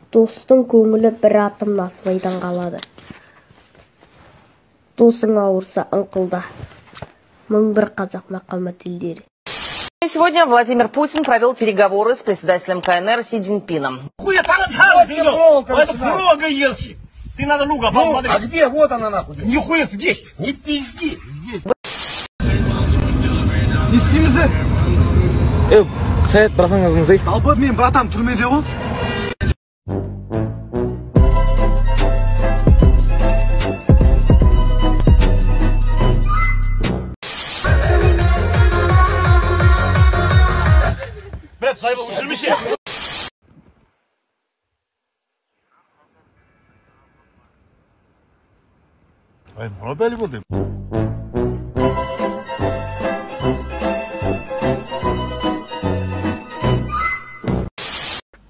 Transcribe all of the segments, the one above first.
Достың көңілі бір атым насыбайдан қалады. Досың ауырса ыңқылда. Мың бір қазақ мақал-мәтелдері. Сегодня Владимир Путин провел переговоры с председателем КНР Си Цзиньпином. Это фрога елси. Ты надо луга посмотреть. А где? Вот она нахуй. Нихуя здесь. Не пизди. Здесь. Естимізі? Саят братаңызыңыз. Албы мен братам түрмеде ғой. Брат, сайбы ұшырмеше. Ай, мына бәлі болды.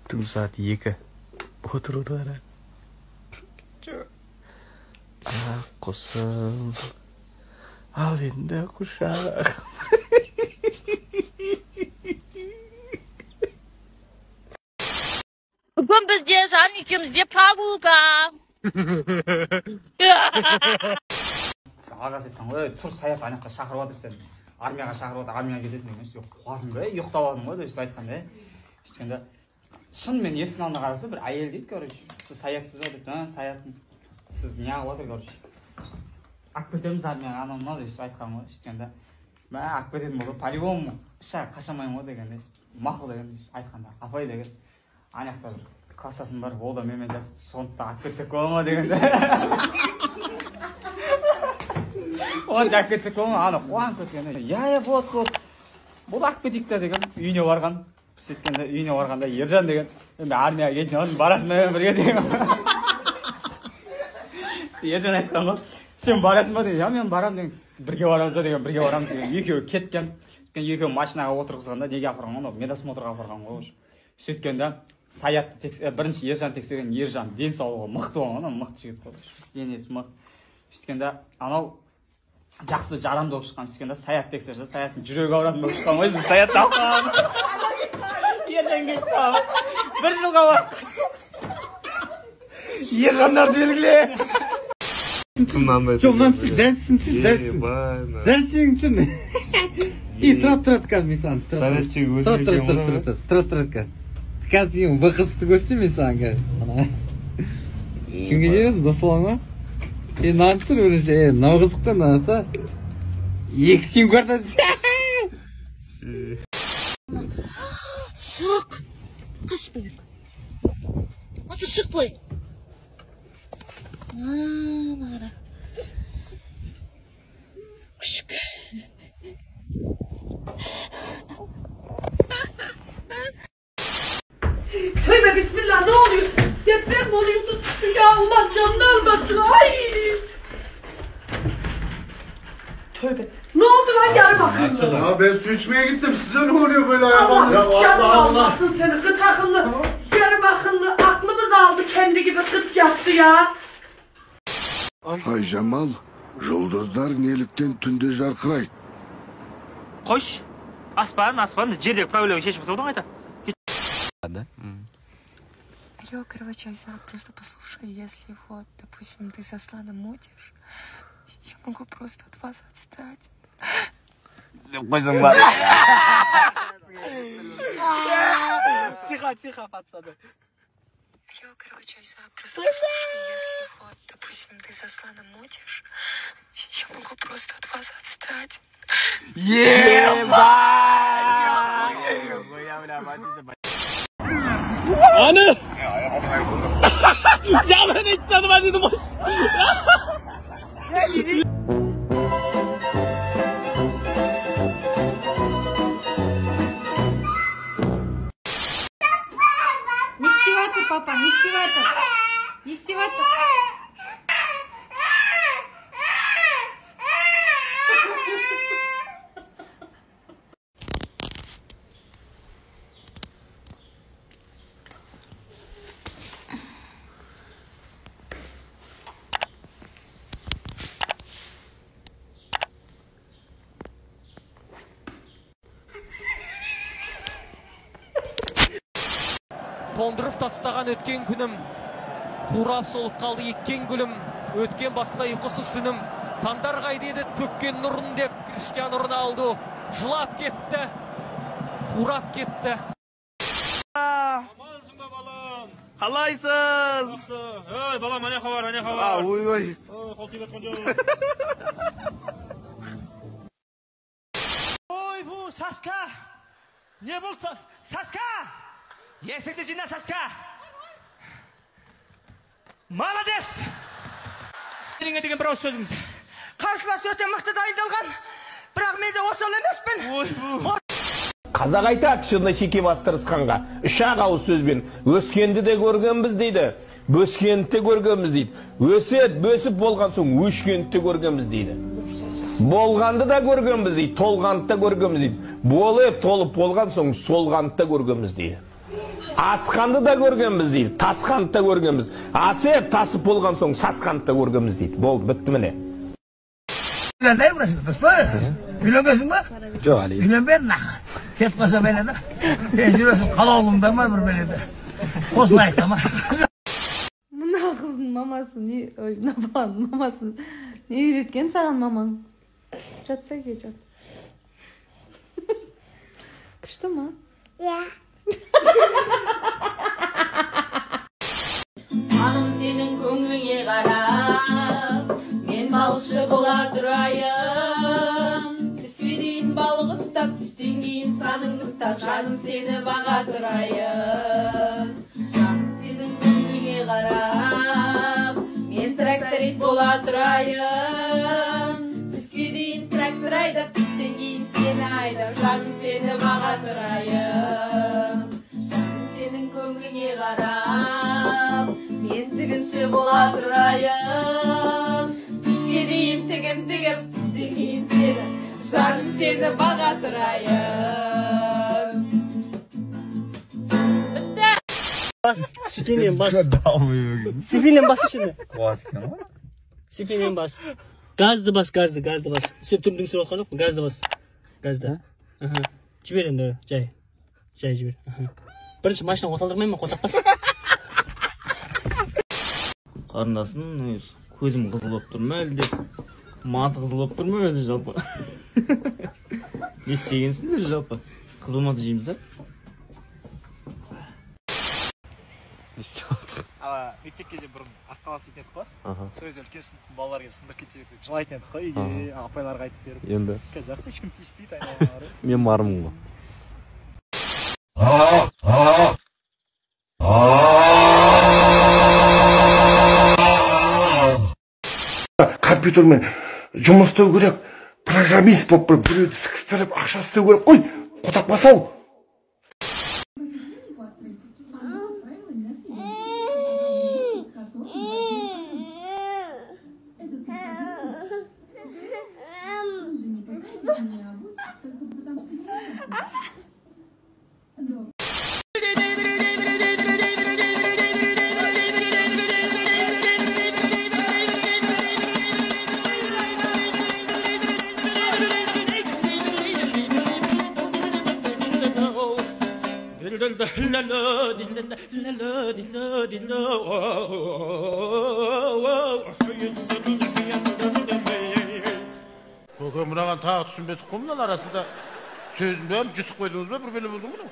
Түн saat 2. Отыруды ара. Құсым. Ал енді құшақ. Бүгін бізде жан екеумізде прогулка. Ағасы айтқан ғой, тұр Саят анаққа шақырып отыр сен. Армияға шақырып отыр, армияға кетесің деген. Жоқ, қуасың ба? Ұйықтап алдың ғой деп айтқанда. Сөйткенде шын мен есіктің алдына қараса бір әйел дейді, короче. Сіз Саятсыз ба деп, Саятпын. Сіз не қылып отыр, короче. Алып кетеміз армияға анау мынау деп айтқан ғой. Сөйткенде алып кететін болды. По-любому қашамаймын ғой деген. Мақұл деген айтқанда. Апай деген. Анақта классасын бар, ол да менімен жас, сондықта алып кетсек бола ма дегенде. Оны алып кетсек бола ма? Ана қуанып кеткенде. Я, вот. Бұл алып кетейік та деген. Үйіне барған. Сөйткенде үйіне барғанда Ержан деген. Мен армияға кеткен, оның барасың мен бірге деген. Ержан айтқан ғой. Сен барасың ба деген. Я, мен барам деген. Бірге барамыз деген, бірге барамыз деген. Екеуі кеткен. Екеуі машинаға отырғызғанда неге апарған ғой? Медосмотрға апарған ғой. Сөйткенде Саятты бірінші Ержан тексерген. Ержан денсаулығы мықты болған, мықты жігіт қой. Денесі мықты. Сөйткенде анау жақсы жарамды болып шыққан. Сөйткенде Саят тексерсе, Саяттың жүрегі ауыратын болып шыққан ғой. Саят тапқан. Ержан кетті. Бір жылға бар. Ержандар белгіле. Жоқ, мынаны зәлсін. Зәлсің түсін. Тұрат қазір мен саған. Тұрат қазір. Қазір ең бұқысты көрсетем мен саған қазір. Кімге жересің, дос болаң ба? Сен нағын тұр өлінше, нау қызықпен нағынса. Екі сен көрді. Шық. Қаш бөлік. Осы шық бой. Нағыра. Күшік. Tövbe bismillah, ne oluyor? Deprem oluyor, tutuştu ya. Allah canını almasın. Ay! Tövbe. Ne oldu lan yarım akıllı? Ya ben su içmeye gittim. Size ne oluyor böyle Allah canını almasın seni. Kıt akıllı. Yarım akıllı. Aklımız aldı kendi gibi kıt yaptı ya. Ay Cemal, жұлдыздар неліктен түнде жарқырайды? Қош, аспан, жердегі проблема шешіп отырдың айта. Да? Алло, короче, Азат, просто послушай, если вот, допустим, ты со Сланом мутишь, я могу просто от вас отстать. Тихо, пацаны. Алло, короче, Азат, просто послушай, если вот, допустим, ты со Сланом мутишь, я могу просто от вас отстать. Anı! Ya ben hiç tanımadım boş. Не стеваться, папа, не стеваться. Не стеваться. тоңдырып тастаған өткен күнім, қурап солып қалды еккен гүлім, өткен баста ұйқысыз түнім, таңдар қайда еді төккен нұрын деп, Криштиану Роналду жылап кетті, қурап кетті. Қалайсыз? Ой, балам, ане хабар, ане хабар. Ой. Қол тиіп жатқан жоқ. Ой, bu Saska. Ne buldu? Saska. Есіңді жина, Saska. Молодец. Меніңе деген бір ауыз сөзіңіз. Қарсылас өте мықты дайындалған. Бірақ мен де осал емеспін. Қазақ айтады шыны шеке бастырысқанға, үш-ақ ауыз сөзбен, өскенді де көргенбіз дейді, бөскенді де көргенбіз дейді, өсет, бөсіп болған соң өшкенді де көргенбіз дейді. Болғанды да көргенбіз дейді, толғанды да көргенбіз дейді, болып, толып болған соң солғанды да көргенбіз дейді. Асқанды да көргенбіз дейді, тасқанды да көргенбіз, асып, тасып болған соң сасқанды да көргенбіз дейді. Болды, бітті міне. Ne burası? Ülegesin bak. Жоқ, Ali. Ülen ben nak. Ketmasa beni de. Ben jürüyorsun kalaoğlumda var bir beni de. Kozlayık da mı? Mına kızın maması ne? Napan maması. Ne üretken sağın maman? Çatsa ki çat. Kıştı mı? Ya. Hanım senin көңіліңе қарап, мен балықшы бола тұрайын. Түске дейін балық ұстап, түстен кейін саныңды ұстап, жаным сені баға тұрайын. Жаным сенің көңіліңе қарап, мен тракторист бола тұрайын. Түске дейін трактор айдап, түстен кейін сені айдап, жаным сені баға тұрайын. Жаным сенің көңіліңе қарап, мен тігінші бола тұрайын. Түске дейін тігін тігіп, түстен кейін сені, жаным сені баға тұрайын. Спиннен бас. Спиннен бас şimdi. Спиннен бас. Gazdı bas. Söktürdüğün süre отқан жоқ, gazdı bas. Gazda. Жібер енді, жай жібер. Бірінші машина оталдырмай ма, қотақ бас. Қарындасым, көзім қызыл болып тұр ма әлде? Маты қызыл болып тұр ма өзі жалпы? Не істегенсіңдер жалпы? Қызыл маты жейміз, Мектепке де бұрын атталас етедік қой. Сол кезде үлкенсін балалар келіп сындырып кетсе жылайтын едік қой, үйге апайларға айтып беріп. Енді Қазір жақсы ешкім тиіспейді айналаға. мен бармын ғой. Компьютермен жұмыс істеу керек, программист болып біреуді сікістіріп ақша істеу керек қой, қотақ басау. Көке мынаған тағы түсінбедік қой мынаның арасында сөзін бәрін жұтып қойдыңыз ба, бір беле болдың ғой?